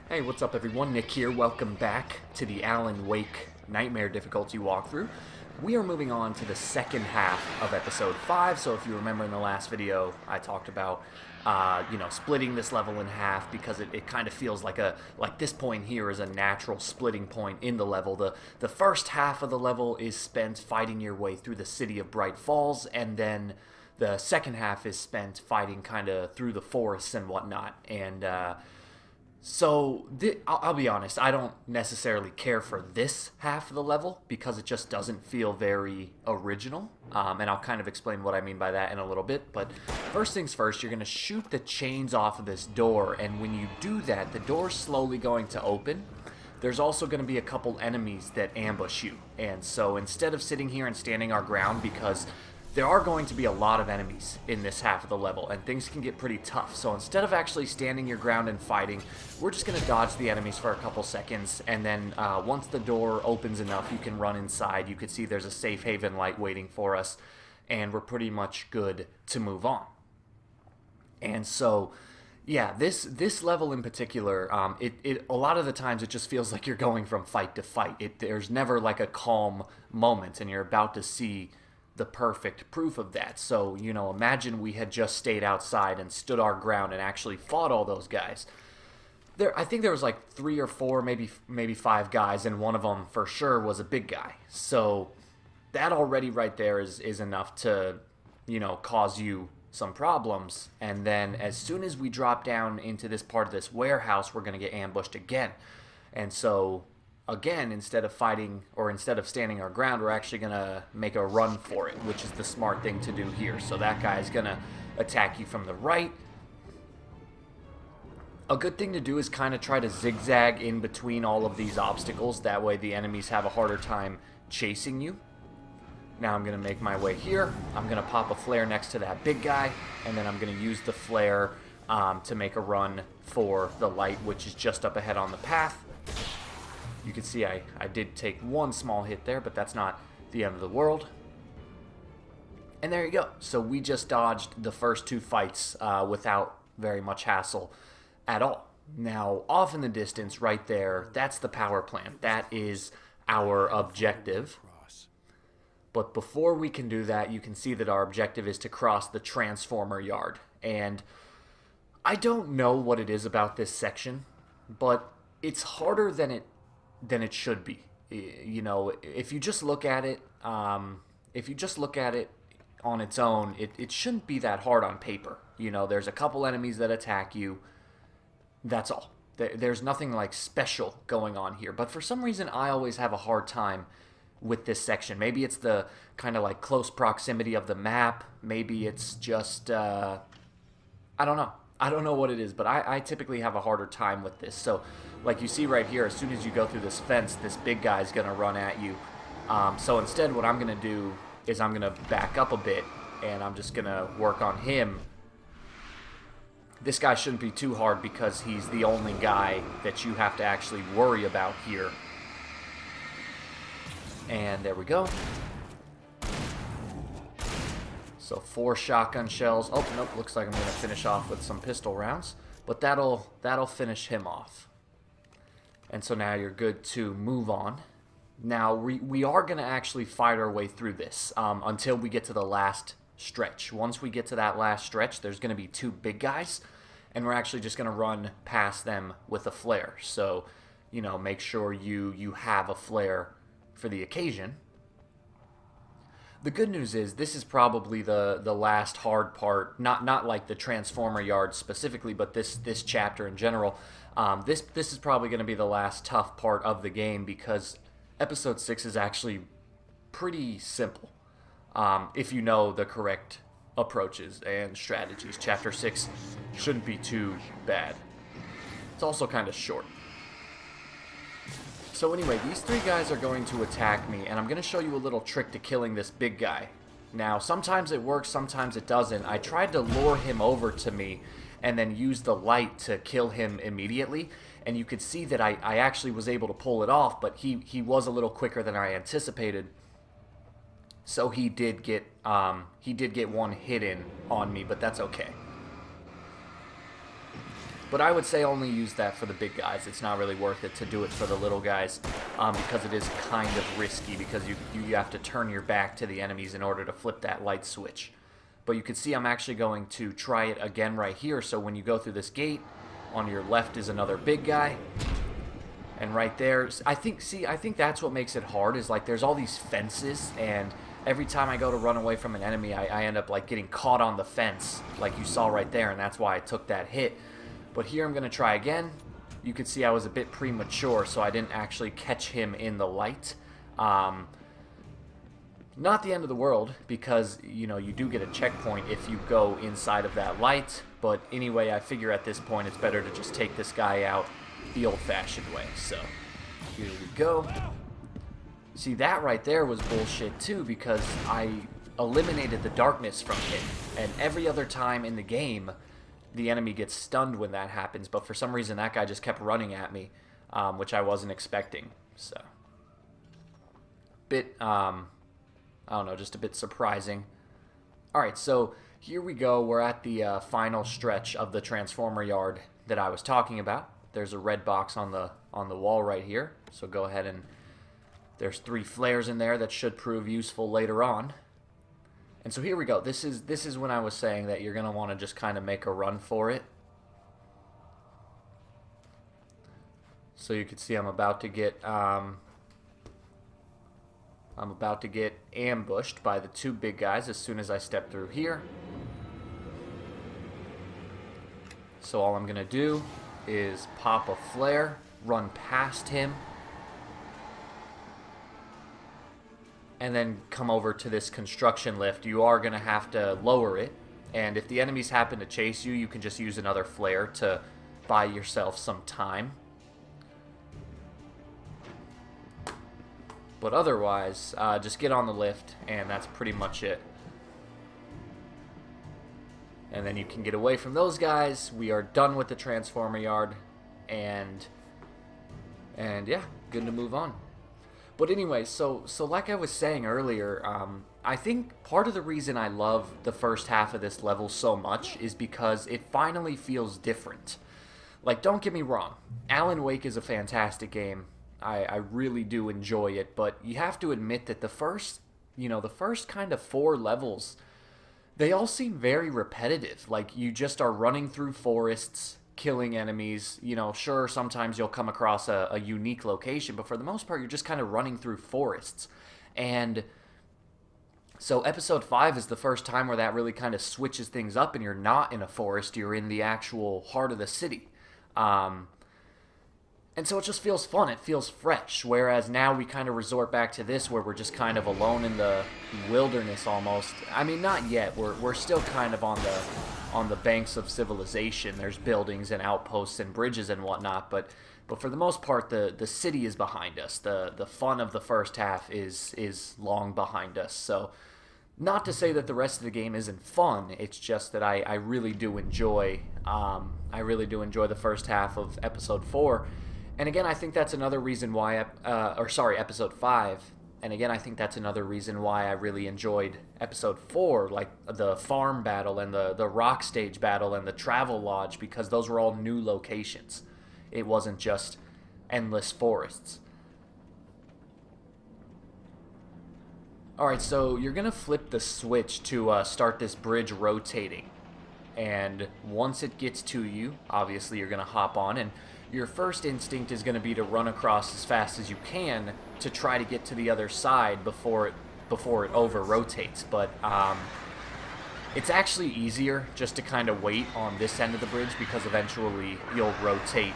Hey, what's up everyone? Nick here. Welcome back to the Alan Wake Nightmare difficulty walkthrough. We are moving on to the second half of episode 5. So if you remember in the last video, I talked about, splitting this level in half because it kind of feels like this point here is a natural splitting point in the level. The first half of the level is spent fighting your way through the city of Bright Falls, and then the second half is spent fighting kind of through the forests and whatnot. And I'll be honest, I don't necessarily care for this half of the level because it just doesn't feel very original. And I'll kind of explain what I mean by that in a little bit. But first things first, you're going to shoot the chains off of this door. And when you do that, the door's slowly going to open. There's also going to be a couple enemies that ambush you. And so instead of sitting here and standing our ground, because there are going to be a lot of enemies in this half of the level, and things can get pretty tough. So instead of actually standing your ground and fighting, we're just going to dodge the enemies for a couple seconds, and then once the door opens enough, you can run inside. You can see there's a safe haven light waiting for us, and we're pretty much good to move on. And so, yeah, this level in particular, a lot of the times it just feels like you're going from fight to fight. There's never like a calm moment, and you're about to see the perfect proof of that. So, imagine we had just stayed outside and stood our ground and actually fought all those guys. I think there was like 3 or 4, maybe 5 guys, and one of them for sure was a big guy. So that already right there is enough to, cause you some problems. And then as soon as we drop down into this part of this warehouse, we're going to get ambushed again. And so again, instead of fighting or instead of standing our ground, we're actually going to make a run for it, which is the smart thing to do here. So that guy is going to attack you from the right. A good thing to do is kind of try to zigzag in between all of these obstacles. That way the enemies have a harder time chasing you. Now I'm going to make my way here. I'm going to pop a flare next to that big guy, and then I'm going to use the flare to make a run for the light, which is just up ahead on the path. You can see I did take one small hit there, but that's not the end of the world. And there you go. So we just dodged the first 2 fights without very much hassle at all. Now, off in the distance right there, that's the power plant. That is our objective. But before we can do that, you can see that our objective is to cross the transformer yard. And I don't know what it is about this section, but it's harder than it should be. If you just look at it, on its own, it shouldn't be that hard on paper. There's a couple enemies that attack you. That's all. There's nothing like special going on here. But for some reason, I always have a hard time with this section. Maybe it's the kind of like close proximity of the map. Maybe it's just, I don't know. I don't know what it is, but I typically have a harder time with this. So, like you see right here, as soon as you go through this fence, this big guy's going to run at you. So instead, what I'm going to do is I'm going to back up a bit, and I'm just going to work on him. This guy shouldn't be too hard because he's the only guy that you have to actually worry about here. And there we go. So 4 shotgun shells. Oh, nope, looks like I'm going to finish off with some pistol rounds. But that'll finish him off. And so now you're good to move on. Now, we are going to actually fight our way through this until we get to the last stretch. Once we get to that last stretch, there's going to be 2 big guys. And we're actually just going to run past them with a flare. So, make sure you have a flare for the occasion. The good news is this is probably the last hard part, not like the Transformer Yard specifically, but this chapter in general. This is probably going to be the last tough part of the game because Episode 6 is actually pretty simple if you know the correct approaches and strategies. Chapter 6 shouldn't be too bad. It's also kind of short. So anyway, these 3 guys are going to attack me, and I'm going to show you a little trick to killing this big guy. Now, sometimes it works, sometimes it doesn't. I tried to lure him over to me and then use the light to kill him immediately, and you could see that I actually was able to pull it off, but he was a little quicker than I anticipated. So he did get 1 hit in on me, but that's okay. But I would say only use that for the big guys. It's not really worth it to do it for the little guys because it is kind of risky because you have to turn your back to the enemies in order to flip that light switch. But you can see I'm actually going to try it again right here. So when you go through this gate, on your left is another big guy. And right there, I think that's what makes it hard is like there's all these fences, and every time I go to run away from an enemy, I end up like getting caught on the fence like you saw right there, and that's why I took that hit. But here I'm going to try again. You can see I was a bit premature, so I didn't actually catch him in the light. Not the end of the world, because, you know, you do get a checkpoint if you go inside of that light. But anyway, I figure at this point it's better to just take this guy out the old-fashioned way. So, here we go. See, that right there was bullshit, too, because I eliminated the darkness from him. And every other time in the game, the enemy gets stunned when that happens. But for some reason, that guy just kept running at me, which I wasn't expecting. So, I don't know, just a bit surprising. Alright, so here we go. We're at the final stretch of the Transformer yard that I was talking about. There's a red box on the wall right here. So go ahead and... There's 3 flares in there that should prove useful later on. And so here we go. This is when I was saying that you're going to want to just kind of make a run for it. So you can see I'm about to get... I'm about to get ambushed by the 2 big guys as soon as I step through here. So all I'm going to do is pop a flare, run past him, and then come over to this construction lift. You are going to have to lower it, and if the enemies happen to chase you, you can just use another flare to buy yourself some time. But otherwise, just get on the lift, and that's pretty much it. And then you can get away from those guys. We are done with the Transformer yard, and yeah, good to move on. But anyway, so like I was saying earlier, I think part of the reason I love the first half of this level so much is because it finally feels different. Like, don't get me wrong, Alan Wake is a fantastic game. I really do enjoy it, but you have to admit that the first kind of 4 levels, they all seem very repetitive. Like, you just are running through forests, killing enemies. You know, sure, sometimes you'll come across a unique location, but for the most part, you're just kind of running through forests. And so episode 5 is the first time where that really kind of switches things up, and you're not in a forest, you're in the actual heart of the city. And so it just feels fun, it feels fresh, whereas now we kind of resort back to this where we're just kind of alone in the wilderness almost. I mean, not yet, we're still kind of on the banks of civilization. There's buildings and outposts and bridges and whatnot, but for the most part, the city is behind us. The fun of the first half is long behind us, so not to say that the rest of the game isn't fun, it's just that I really do enjoy, the first half of episode 4. And again, I think that's another reason why, episode 5. And again, I think that's another reason why I really enjoyed episode 4, like the farm battle and the rock stage battle and the travel lodge, because those were all new locations. It wasn't just endless forests. Alright, so you're going to flip the switch to start this bridge rotating. And once it gets to you, obviously you're going to hop on, and your first instinct is going to be to run across as fast as you can to try to get to the other side before it over-rotates. But it's actually easier just to kind of wait on this end of the bridge, because eventually you'll rotate,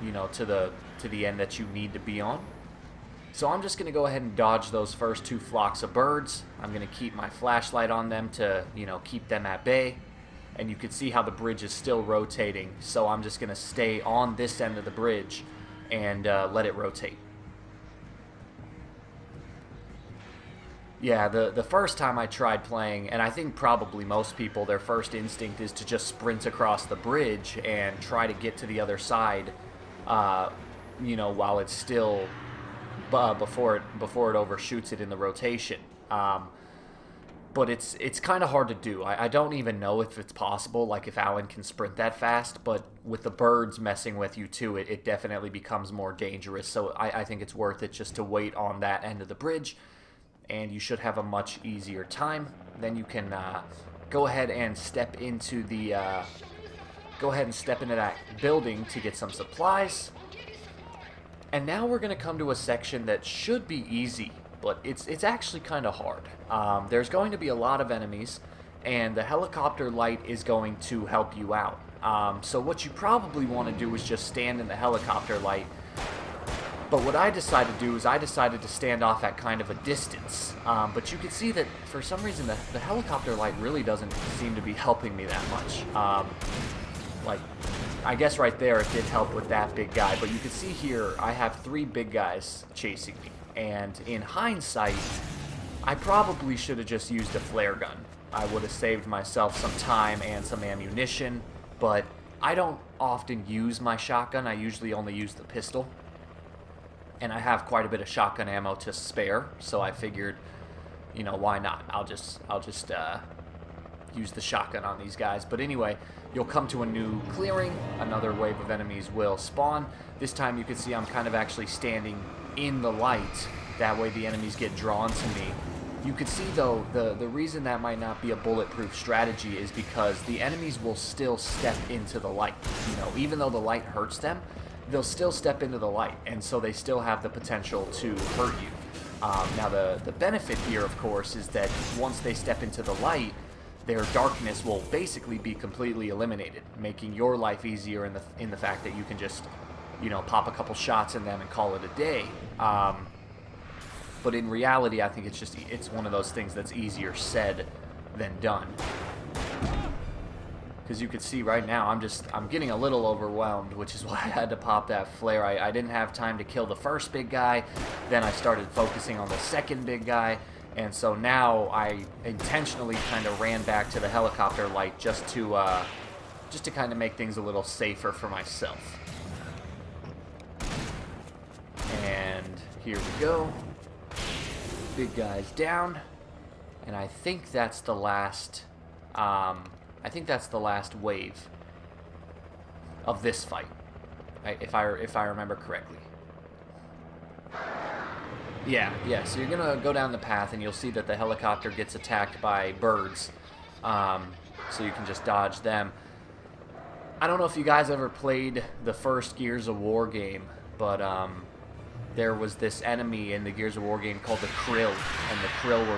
you know, to the end that you need to be on. So I'm just going to go ahead and dodge those first 2 flocks of birds. I'm going to keep my flashlight on them to, you know, keep them at bay. And you can see how the bridge is still rotating, so I'm just going to stay on this end of the bridge and let it rotate. Yeah, the first time I tried playing, and I think probably most people, their first instinct is to just sprint across the bridge and try to get to the other side, you know, while it's still, before it overshoots it in the rotation. but it's kind of hard to do. I don't even know if it's possible, like if Alan can sprint that fast, but with the birds messing with you too, it definitely becomes more dangerous. So I think it's worth it just to wait on that end of the bridge, and you should have a much easier time. Then you can go ahead and step into that building to get some supplies. And now we're going to come to a section that should be easy, but it's actually kind of hard. There's going to be a lot of enemies, and the helicopter light is going to help you out. So what you probably want to do is just stand in the helicopter light. But what I decided to do is I decided to stand off at kind of a distance. But you can see that for some reason the helicopter light really doesn't seem to be helping me that much. Like, I guess right there it did help with that big guy, but you can see here I have 3 big guys chasing me, and in hindsight, I probably should have just used a flare gun. I would have saved myself some time and some ammunition, but I don't often use my shotgun. I usually only use the pistol, and I have quite a bit of shotgun ammo to spare, so I figured, you know, why not? I'll just use the shotgun on these guys. But anyway, you'll come to a new clearing. Another wave of enemies will spawn. This time you can see I'm kind of actually standing in the light. That way the enemies get drawn to me. You can see, though, the reason that might not be a bulletproof strategy is because the enemies will still step into the light. You know, even though the light hurts them, they'll still step into the light, and so they still have the potential to hurt you. Now, the benefit here, of course, is that once they step into the light, their darkness will basically be completely eliminated, making your life easier in the fact that you can just, you know, pop a couple shots in them and call it a day. But in reality, I think it's one of those things that's easier said than done. Because you can see right now, I'm getting a little overwhelmed, which is why I had to pop that flare. I didn't have time to kill the first big guy, then I started focusing on the second big guy. And so now I intentionally kind of ran back to the helicopter light just to kind of make things a little safer for myself. And here we go. Big guy's down, and I think that's the last. I think that's the last wave of this fight, if I remember correctly. Yeah, so you're gonna go down the path and you'll see that the helicopter gets attacked by birds, so you can just dodge them. I don't know if you guys ever played the first Gears of War game, but there was this enemy in the Gears of War game called the Krill, and the Krill were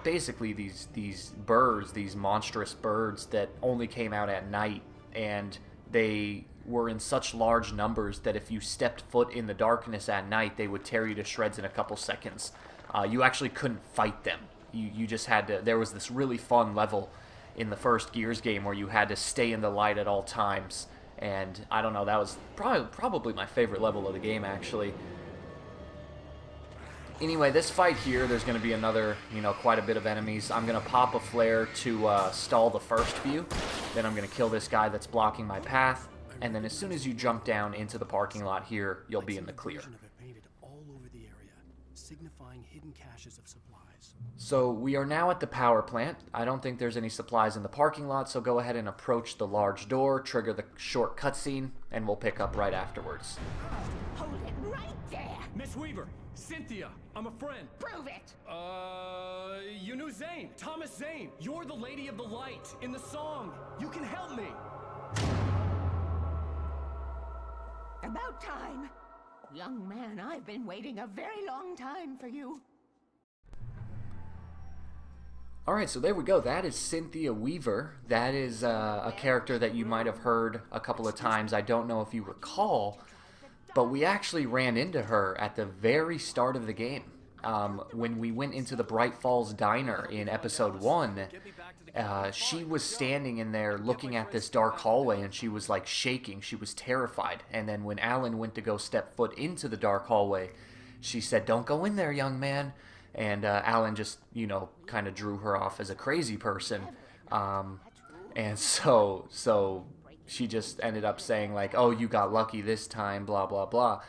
basically these birds, these monstrous birds that only came out at night, and they were in such large numbers that if you stepped foot in the darkness at night, they would tear you to shreds in a couple seconds. You actually couldn't fight them. You just had to. There was this really fun level in the first Gears game where you had to stay in the light at all times, and I don't know, that was probably my favorite level of the game, actually. Anyway, this fight here, there's going to be another, quite a bit of enemies. I'm going to pop a flare to stall the first few. Then I'm going to kill this guy that's blocking my path. And then as soon as you jump down into the parking lot here, you'll be in the clear. So we are now at the power plant. I don't think there's any supplies in the parking lot, so go ahead and approach the large door, trigger the short cutscene, and we'll pick up right afterwards. Hold it right there! Miss Weaver! Cynthia! I'm a friend! Prove it! You knew Zane! Thomas Zane! You're the Lady of the Light in the song! You can help me! About time! Young man, I've been waiting a very long time for you. Alright, so there we go. That is Cynthia Weaver. That is a character that you might have heard a couple of times. I don't know if you recall, but we actually ran into her at the very start of the game. When we went into the Bright Falls Diner in episode 1, she was standing in there looking at this dark hallway, and she was like shaking. She was terrified. And then when Alan went to go step foot into the dark hallway, she said, "Don't go in there, young man." And Alan just, kind of drew her off as a crazy person. And so she just ended up saying, like, "Oh, you got lucky this time, blah, blah, blah."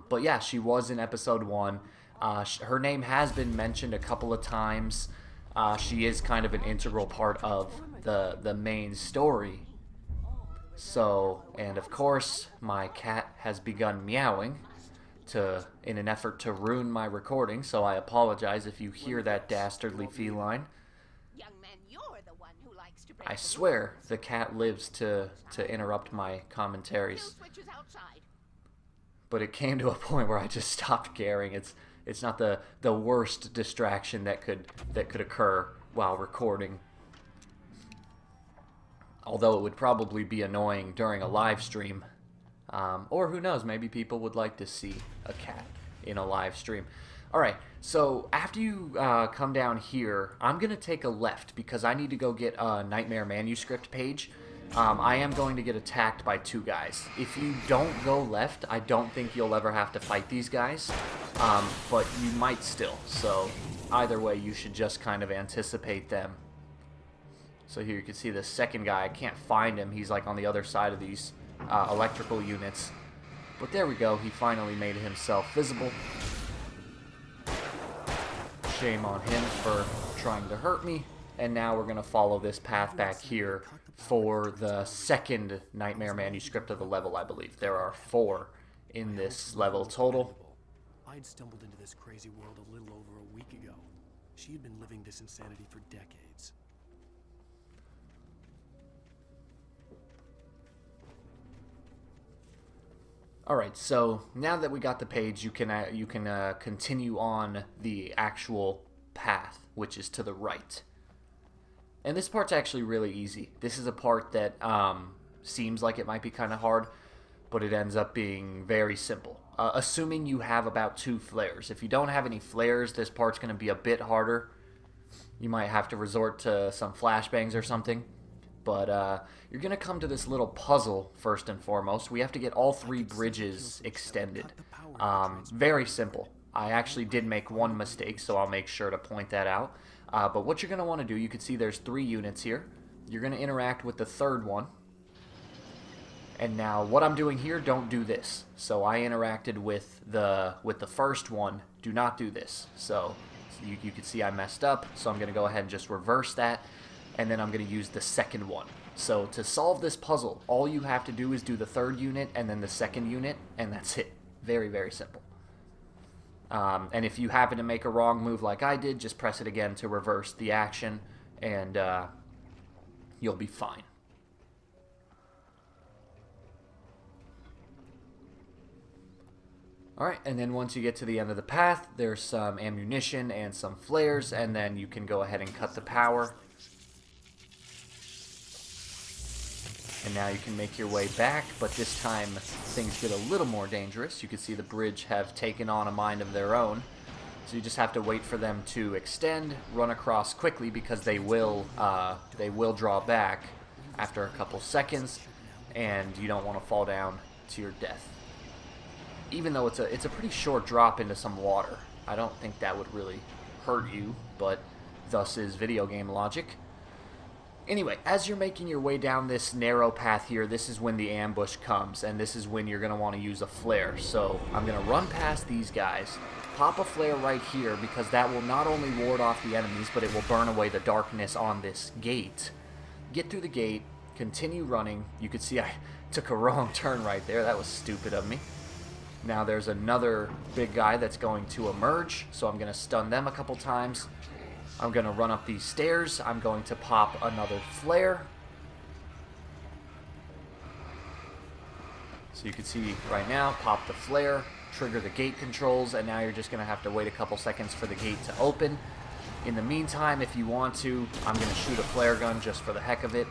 But yeah, she was in episode 1. Her name has been mentioned a couple of times. She is kind of an integral part of the main story. So, and of course, my cat has begun meowing in an effort to ruin my recording, so I apologize if you hear that dastardly feline. Young man, you're the one who likes to break I the swear the cat lives to interrupt my rules. commentaries. Kill switches outside. But it came to a point where I just stopped caring. It's not the worst distraction that could occur while recording. Although it would probably be annoying during a live stream. Or who knows, maybe people would like to see a cat in a live stream. Alright, so after you come down here, I'm going to take a left because I need to go get a Nightmare Manuscript page. I am going to get attacked by 2 guys. If you don't go left, I don't think you'll ever have to fight these guys. But you might still, so either way, you should just kind of anticipate them. So here you can see the second guy. I can't find him. He's like on the other side of these electrical units. But there we go. He finally made himself visible. Shame on him for trying to hurt me. And now we're going to follow this path back here for the second Nightmare Manuscript of the level, I believe. There are 4 in this level total. I'd stumbled into this crazy world a little over a week ago. She had been living this insanity for decades. Alright, so now that we got the page, you can continue on the actual path, which is to the right. And this part's actually really easy. This is a part that seems like it might be kind of hard, but it ends up being very simple. Assuming you have about 2 flares. If you don't have any flares, this part's going to be a bit harder. You might have to resort to some flashbangs or something. But you're going to come to this little puzzle first and foremost. We have to get all 3 bridges extended. Very simple. I actually did make one mistake, so I'll make sure to point that out. But what you're going to want to do, you can see there's 3 units here. You're going to interact with the 3rd one. And now what I'm doing here, don't do this. So I interacted with the first one. Do not do this. So you can see I messed up. So I'm going to go ahead and just reverse that. And then I'm going to use the 2nd one. So to solve this puzzle, all you have to do is do the 3rd unit and then the 2nd unit, and that's it. Very, very simple. And if you happen to make a wrong move like I did, just press it again to reverse the action, and you'll be fine. Alright, and then once you get to the end of the path, there's some ammunition and some flares, and then you can go ahead and cut the power. And now you can make your way back, but this time things get a little more dangerous. You can see the bridge have taken on a mind of their own. So you just have to wait for them to extend, run across quickly because they will draw back after a couple seconds, and you don't want to fall down to your death. Even though it's a pretty short drop into some water. I don't think that would really hurt you, but thus is video game logic. Anyway, as you're making your way down this narrow path here, this is when the ambush comes, and this is when you're going to want to use a flare. So I'm going to run past these guys, pop a flare right here, because that will not only ward off the enemies, but it will burn away the darkness on this gate. Get through the gate, continue running. You could see I took a wrong turn right there. That was stupid of me. Now there's another big guy that's going to emerge, so I'm going to stun them a couple times. I'm going to run up these stairs. I'm going to pop another flare. So you can see right now, pop the flare, trigger the gate controls, and now you're just going to have to wait a couple seconds for the gate to open. In the meantime, if you want to, I'm going to shoot a flare gun just for the heck of it.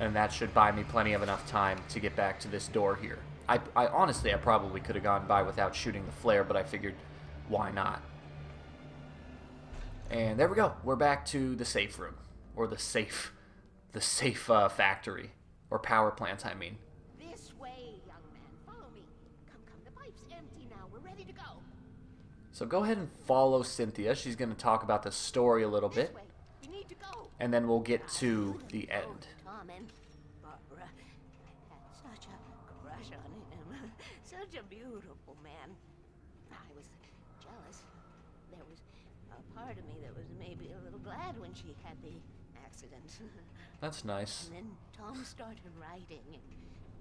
And that should buy me plenty of enough time to get back to this door here. I honestly, I probably could have gone by without shooting the flare, but I figured, why not? And there we go. We're back to the safe room, or the safe factory, or power plant, I mean. This way, young man. Follow me. Come, the pipe's empty now. We're ready to go. So go ahead and follow Cynthia. She's going to talk about the story a little bit, This way. We need to go. and then we'll get to the end. Tom and Barbara. I had such a crush on him. Such a beautiful man. I was jealous part of me that was maybe a little glad when she had the accident. That's nice. And then Tom started writing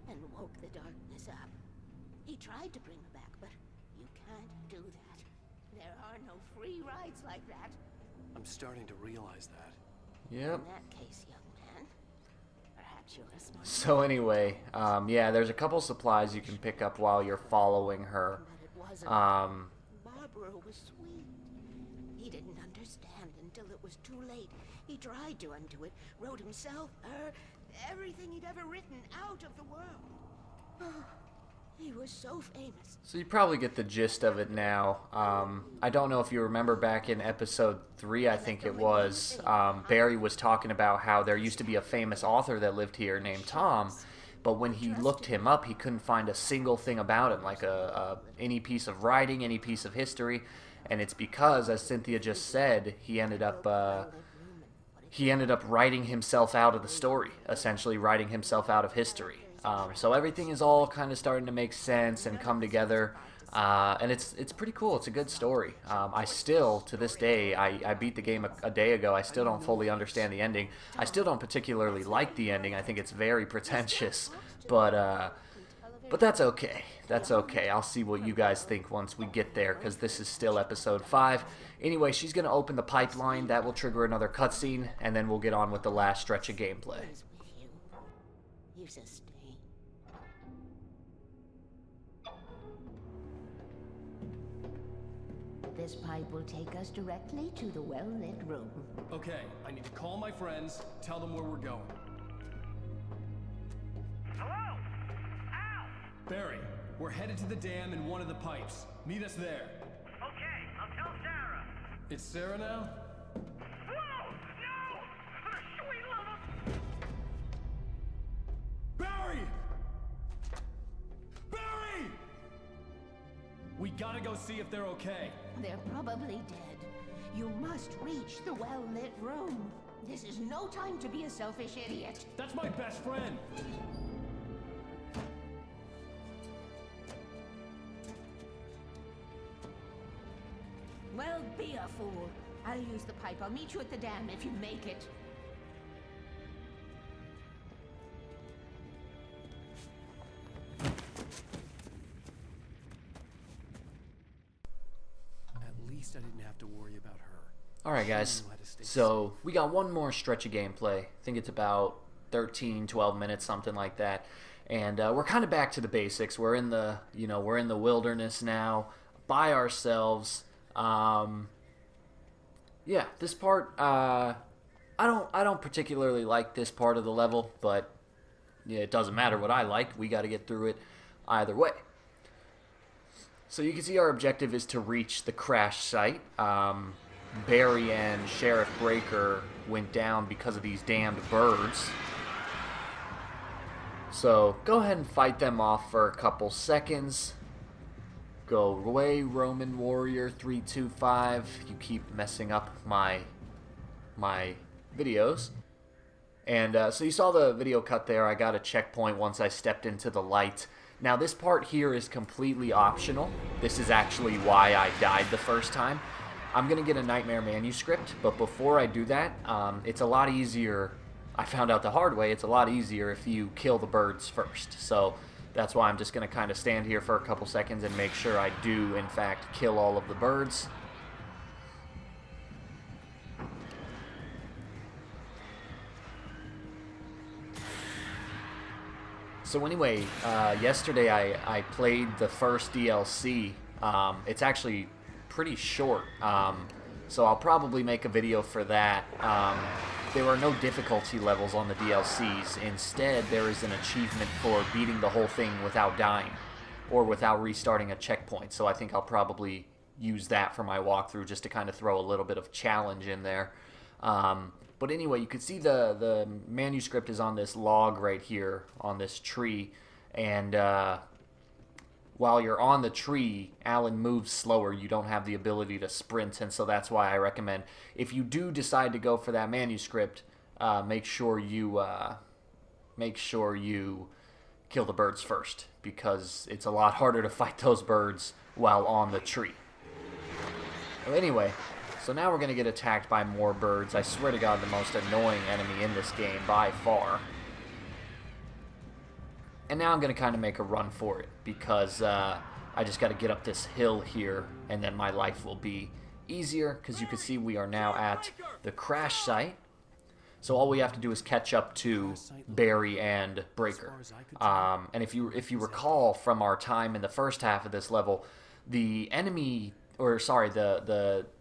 and woke the darkness up. He tried to bring her back, but you can't do that. There are no free rides like that. I'm starting to realize that. Yep. In that case, young man, perhaps you're a smart. So anyway, yeah, there's a couple supplies you can pick up while you're following her. But it wasn't. Barbara was sweet. He didn't understand until it was too late. He tried to undo it, wrote himself, her, everything he'd ever written out of the world. He was so famous. So you probably get the gist of it now. I don't know if you remember back in episode 3, I think it was, Barry was talking about how there used to be a famous author that lived here named Tom, but when he looked him up, he couldn't find a single thing about him, like any piece of writing, any piece of history, and it's because, as Cynthia just said, he ended up writing himself out of the story, essentially writing himself out of history. So everything is all kind of starting to make sense and come together, and it's pretty cool. It's a good story. I still, to this day, I beat the game a day ago. I still don't fully understand the ending. I still don't particularly like the ending. I think it's very pretentious, but that's okay. That's okay. I'll see what you guys think once we get there, because this is still episode 5. Anyway, she's going to open the pipeline. That will trigger another cutscene, and then we'll get on with the last stretch of gameplay. You sustain. This pipe will take us directly to the well-lit room. Okay, I need to call my friends, tell them where we're going. Hello? Al! Barry, we're headed to the dam in one of the pipes. Meet us there. Okay, I'll tell Sarah. It's Sarah now? Whoa! No! For the sweet love of... Barry! Barry! We gotta go see if they're okay. They're probably dead. You must reach the well-lit room. This is no time to be a selfish idiot. That's my best friend. Well, be a fool. I'll use the pipe. I'll meet you at the dam if you make it. At least I didn't have to worry about her. Alright guys, so we got one more stretch of gameplay. I think it's about 13, 12 minutes, something like that. And we're kind of back to the basics. We're in the, we're in the wilderness now, by ourselves. Yeah, this part, I don't particularly like this part of the level, but yeah, it doesn't matter what I like. We got to get through it either way. So you can see our objective is to reach the crash site. Barry and Sheriff Breaker went down because of these damned birds. So go ahead and fight them off for a couple seconds. Go away, Roman Warrior 325. You keep messing up my videos. And so you saw the video cut there. I got a checkpoint once I stepped into the light. Now this part here is completely optional. This is actually why I died the first time. I'm going to get a Nightmare manuscript, but before I do that, it's a lot easier. I found out the hard way, it's a lot easier if you kill the birds first. So that's why I'm just going to kind of stand here for a couple seconds and make sure I do, in fact, kill all of the birds. So anyway, yesterday I played the first DLC. It's actually pretty short, so I'll probably make a video for that. There are no difficulty levels on the DLCs. Instead, there is an achievement for beating the whole thing without dying or without restarting a checkpoint. So I think I'll probably use that for my walkthrough just to kind of throw a little bit of challenge in there. But anyway, you can see the manuscript is on this log right here on this tree, and while you're on the tree, Alan moves slower. You don't have the ability to sprint, and so that's why I recommend, if you do decide to go for that manuscript, make sure you kill the birds first, because it's a lot harder to fight those birds while on the tree. Well, anyway, So now we're going to get attacked by more birds. I swear to God, the most annoying enemy in this game by far. And now I'm going to kind of make a run for it because I just got to get up this hill here and then my life will be easier because you can see we are now at the crash site. So all we have to do is catch up to Barry and Breaker. And if you recall from our time in the first half of this level, the enemy, or sorry,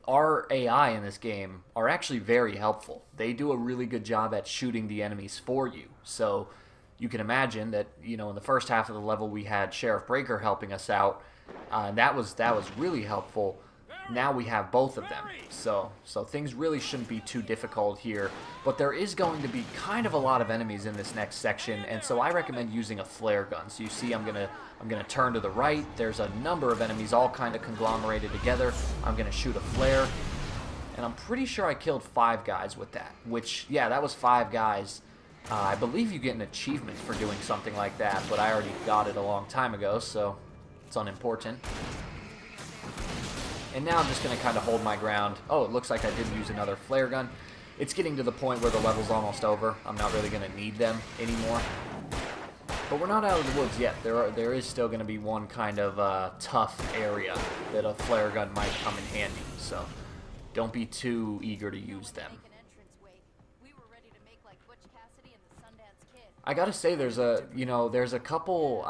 our AI in this game are actually very helpful. They do a really good job at shooting the enemies for you. So you can imagine that, you know, in the first half of the level we had Sheriff Breaker helping us out, and that was really helpful. Now we have both of them, so things really shouldn't be too difficult here. But there is going to be kind of a lot of enemies in this next section, and so I recommend using a flare gun. So you see, I'm gonna turn to the right. There's a number of enemies all kind of conglomerated together. I'm gonna shoot a flare, and I'm pretty sure I killed 5 guys with that. Which, yeah, that was 5 guys. I believe you get an achievement for doing something like that, but I already got it a long time ago, so it's unimportant. And now I'm just going to kind of hold my ground. Oh, it looks like I didn't use another flare gun. It's getting to the point where the level's almost over. I'm not really going to need them anymore. But we're not out of the woods yet. There is still going to be one kind of tough area that a flare gun might come in handy. So don't be too eager to use them. I gotta say, there's a couple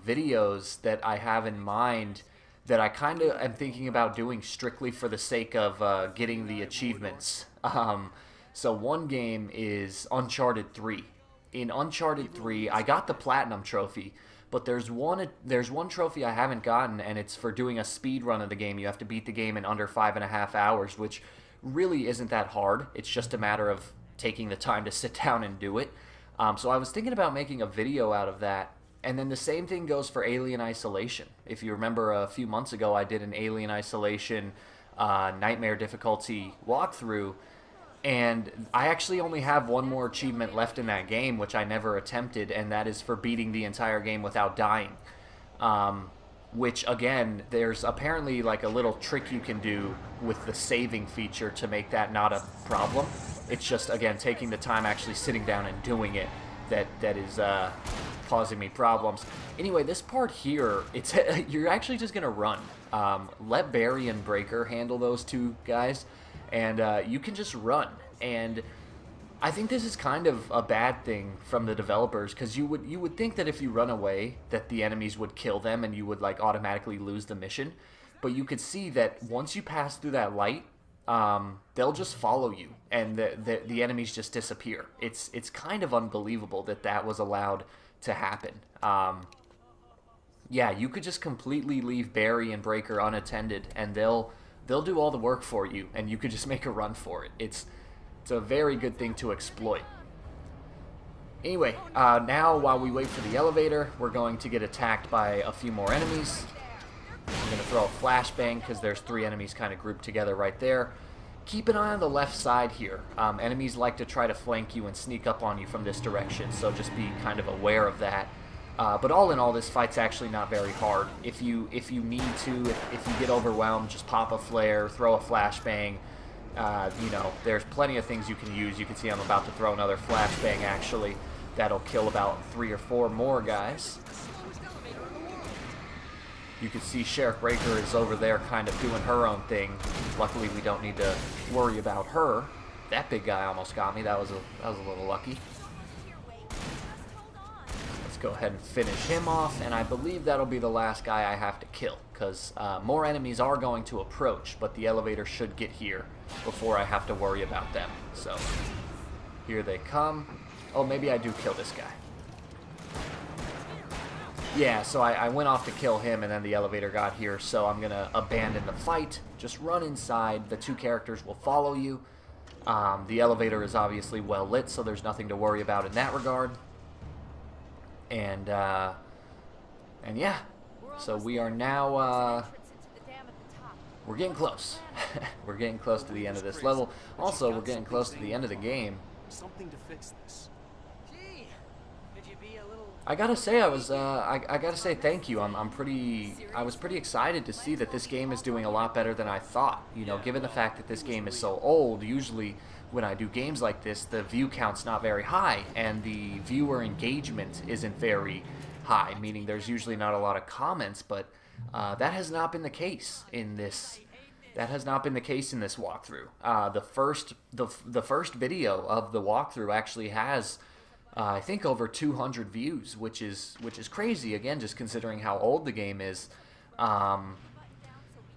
videos that I have in mind that I kind of am thinking about doing strictly for the sake of getting the achievements. So one game is Uncharted 3. In Uncharted 3, I got the Platinum Trophy, but there's one trophy I haven't gotten, and it's for doing a speed run of the game. You have to beat the game in under 5.5 hours, which really isn't that hard. It's just a matter of taking the time to sit down and do it. So I was thinking about making a video out of that. And then the same thing goes for Alien Isolation. If you remember a few months ago, I did an Alien Isolation Nightmare difficulty walkthrough, and I actually only have one more achievement left in that game, which I never attempted, and that is for beating the entire game without dying. Which, again, there's apparently like a little trick you can do with the saving feature to make that not a problem. It's just, again, taking the time actually sitting down and doing it that is causing me problems. Anyway, this part here, it's you're actually just gonna run. Let Barry and Breaker handle those 2 guys, and you can just run. And I think this is kind of a bad thing from the developers, because you would think that if you run away, that the enemies would kill them and you would like automatically lose the mission. But you could see that once you pass through that light, they'll just follow you, and the enemies just disappear. It's kind of unbelievable that was allowed to happen. Yeah, you could just completely leave Barry and Breaker unattended, and they'll do all the work for you, and you could just make a run for it. It's a very good thing to exploit. Anyway, now while we wait for the elevator, we're going to get attacked by a few more enemies. I'm going to throw a flashbang because there's 3 enemies kind of grouped together right there. Keep an eye on the left side here. Enemies like to try to flank you and sneak up on you from this direction, so just be kind of aware of that. But all in all, this fight's actually not very hard. If you need to, if you get overwhelmed, just pop a flare, throw a flashbang. You know, there's plenty of things you can use. You can see I'm about to throw another flashbang, actually. That'll kill about 3 or 4 more guys. You can see Sheriff Breaker is over there kind of doing her own thing. Luckily, we don't need to worry about her. That big guy almost got me. That was a little lucky. Let's go ahead and finish him off, and I believe that'll be the last guy I have to kill, because more enemies are going to approach, but the elevator should get here before I have to worry about them. So, here they come. Oh, maybe I do kill this guy. Yeah, so I went off to kill him, and then the elevator got here, so I'm going to abandon the fight. Just run inside. The 2 characters will follow you. The elevator is obviously well lit, so there's nothing to worry about in that regard. And yeah, so we are now, we're getting close. We're getting close to the end of this level. Also, we're getting close to the end of the game. Something to fix this. Gee, did I gotta say, I gotta say thank you. I was pretty excited to see that this game is doing a lot better than I thought. You know, given the fact that this game is so old, usually when I do games like this, the view count's not very high, and the viewer engagement isn't very high, meaning there's usually not a lot of comments, but that has not been the case in this. That has not been the case in this walkthrough. The first video of the walkthrough actually has, I think, over 200 views, which is crazy. Again, just considering how old the game is.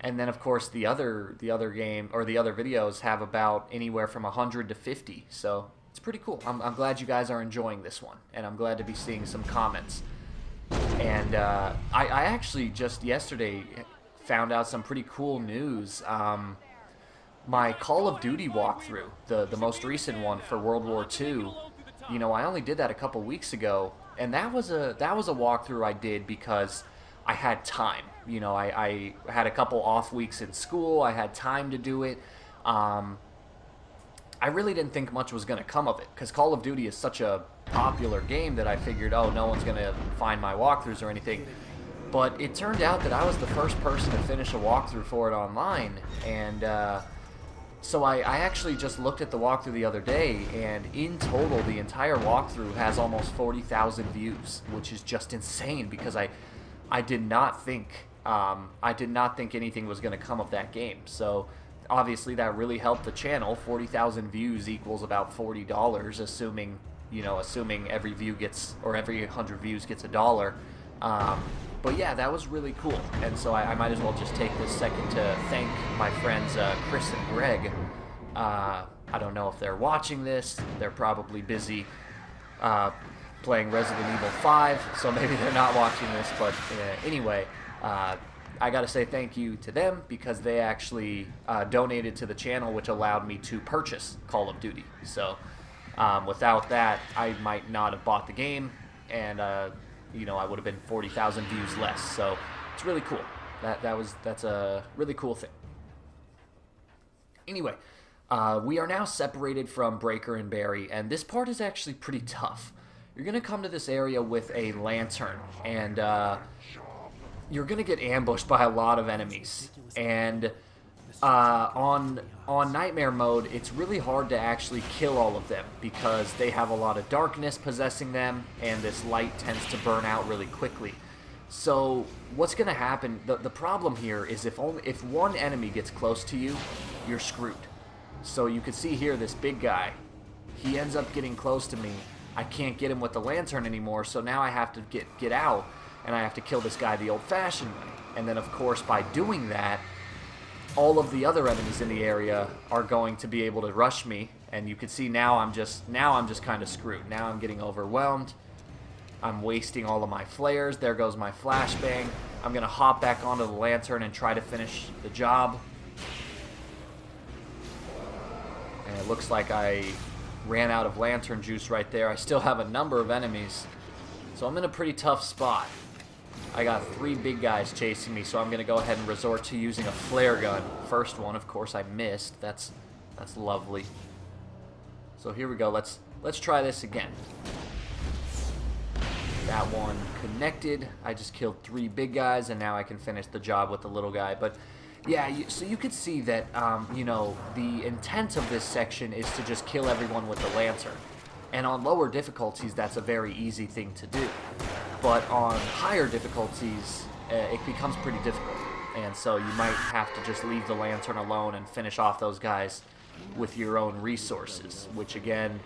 And then, of course, the other game or the other videos have about anywhere from 100 to 50. So it's pretty cool. I'm glad you guys are enjoying this one, and I'm glad to be seeing some comments. And I actually just yesterday found out some pretty cool news. My Call of Duty walkthrough, the most recent one for World War II, you know, I only did that a couple weeks ago, and that was a walkthrough I did because I had time. You know, I had a couple off weeks in school. I had time to do it. I really didn't think much was going to come of it because Call of Duty is such a popular game that I figured, oh, no one's going to find my walkthroughs or anything. But it turned out that I was the first person to finish a walkthrough for it online, and so I actually just looked at the walkthrough the other day, and in total, the entire walkthrough has almost 40,000 views, which is just insane because I did not think anything was going to come of that game. So obviously that really helped the channel. 40,000 views equals about $40, assuming every view gets, or every 100 views gets $1. But yeah, that was really cool, and so I might as well just take this second to thank my friends Chris and Greg. I don't know if they're watching this. They're probably busy playing Resident Evil 5, so maybe they're not watching this, but anyway, I gotta say thank you to them because they actually donated to the channel, which allowed me to purchase Call of Duty. So without that, I might not have bought the game, and you know, I would have been 40,000 views less. So it's really cool. That's a really cool thing. Anyway, we are now separated from Breaker and Barry, and this part is actually pretty tough. You're gonna come to this area with a lantern, and you're gonna get ambushed by a lot of enemies. And on Nightmare mode, it's really hard to actually kill all of them because they have a lot of darkness possessing them, and this light tends to burn out really quickly. So what's going to happen, the problem here is if one enemy gets close to you, you're screwed. So you can see here this big guy, he ends up getting close to me. I can't get him with the lantern anymore, so now I have to get out, and I have to kill this guy the old-fashioned way. And then, of course, by doing that, all of the other enemies in the area are going to be able to rush me, and you can see now I'm just kind of screwed. Now I'm getting overwhelmed. I'm wasting all of my flares. There goes my flashbang. I'm gonna hop back onto the lantern and try to finish the job. And it looks like I ran out of lantern juice right there. I still have a number of enemies, so I'm in a pretty tough spot. I got 3 big guys chasing me, so I'm going to go ahead and resort to using a flare gun. First one, of course, I missed. That's lovely. So here we go. Let's try this again. That one connected. I just killed 3 big guys, and now I can finish the job with the little guy. But yeah, so you could see that, you know, the intent of this section is to just kill everyone with the lantern. And on lower difficulties, that's a very easy thing to do. But on higher difficulties, it becomes pretty difficult. And so you might have to just leave the lantern alone and finish off those guys with your own resources. Which again,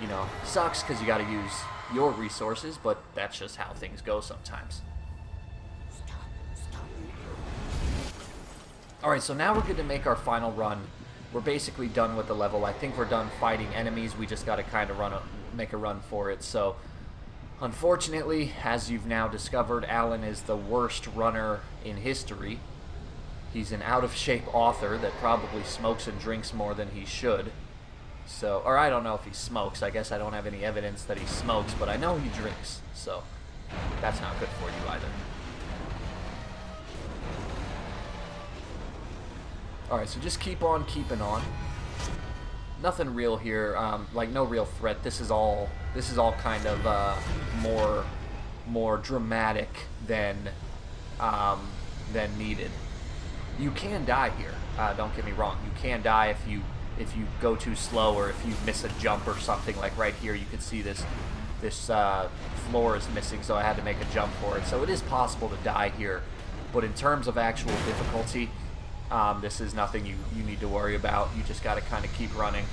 you know, sucks because you got to use your resources, but that's just how things go sometimes. Alright, so now we're good to make our final run. We're basically done with the level. I think we're done fighting enemies. We just got to kind of make a run for it. So, unfortunately, as you've now discovered, Alan is the worst runner in history. He's an out-of-shape author that probably smokes and drinks more than he should. So, or I don't know if he smokes. I guess I don't have any evidence that he smokes, but I know he drinks. So, that's not good for you either. Alright, so just keep on keeping on. nothing real here. Like no real threat. This is all kind of more dramatic than needed. You can die here. Don't get me wrong. You can die if you go too slow or if you miss a jump or something. Like right here, you can see this floor is missing, so I had to make a jump for it. So it is possible to die here, but in terms of actual difficulty, this is nothing you need to worry about. You just got to kind of keep running.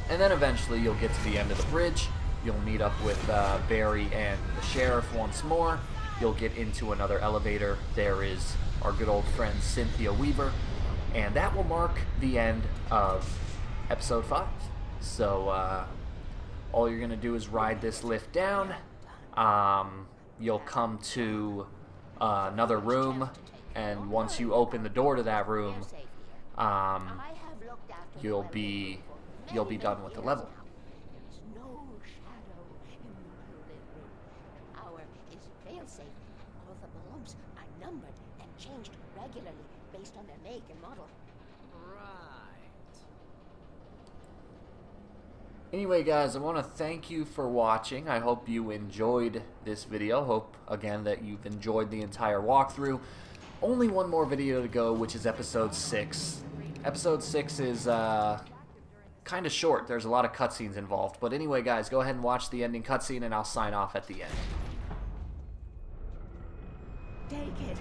And then eventually you'll get to the end of the bridge. You'll meet up with Barry and the sheriff once more. You'll get into another elevator. There is our good old friend Cynthia Weaver. And that will mark the end of episode 5. So all you're going to do is ride this lift down. You'll come to another room. And once you open the door to that room, you'll be done with the level. No shadow in the well-lit room. The power is fail-safe. All the bulbs are numbered and changed regularly based on their make and model. Anyway, guys, I want to thank you for watching. I hope you enjoyed this video. Hope, again, that you've enjoyed the entire walkthrough. Only one more video to go, which is episode 6. Episode 6 is kind of short. There's a lot of cutscenes involved. But anyway, guys, go ahead and watch the ending cutscene, and I'll sign off at the end. Take it,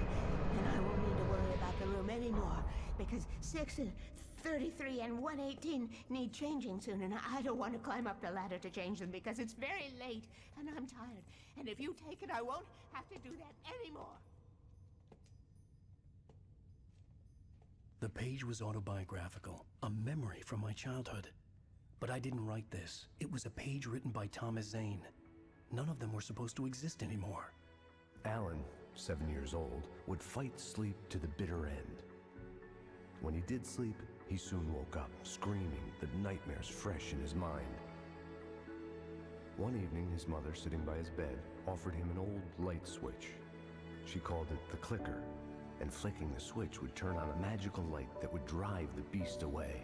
and I won't need to worry about the room anymore, because 6 and 33 and 118 need changing soon, and I don't want to climb up the ladder to change them because it's very late, and I'm tired. And if you take it, I won't have to do that anymore. The page was autobiographical, a memory from my childhood. But I didn't write this. It was a page written by Thomas Zane. None of them were supposed to exist anymore. Alan, 7 years old, would fight sleep to the bitter end. When he did sleep, he soon woke up, screaming, the nightmares fresh in his mind. One evening, his mother, sitting by his bed, offered him an old light switch. She called it the clicker, and flicking the switch would turn on a magical light that would drive the beast away.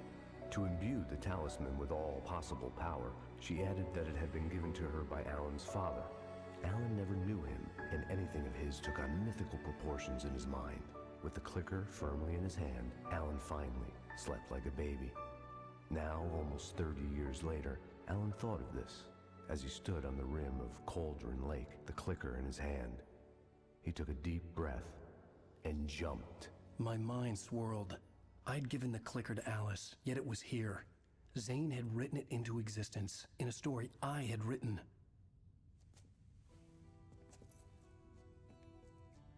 To imbue the talisman with all possible power, she added that it had been given to her by Alan's father. Alan never knew him, and anything of his took on mythical proportions in his mind. With the clicker firmly in his hand, Alan finally slept like a baby. Now, almost 30 years later, Alan thought of this as he stood on the rim of Cauldron Lake, the clicker in his hand. He took a deep breath and jumped. My mind swirled. I'd given the clicker to Alice, yet it was here. Zane had written it into existence in a story I had written.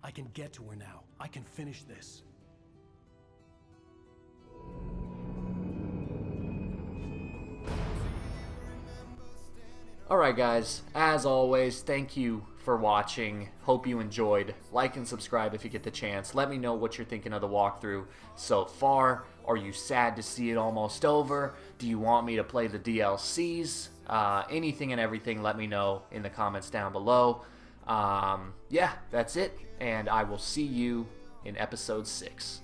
I can get to her now. I can finish this. Alright guys, as always, thank you for watching. Hope you enjoyed. Like and subscribe if you get the chance. Let me know what you're thinking of the walkthrough so far. Are you sad to see it almost over? Do you want me to play the DLCs? Anything and everything, let me know in the comments down below. Yeah, that's it, and I will see you in episode 6.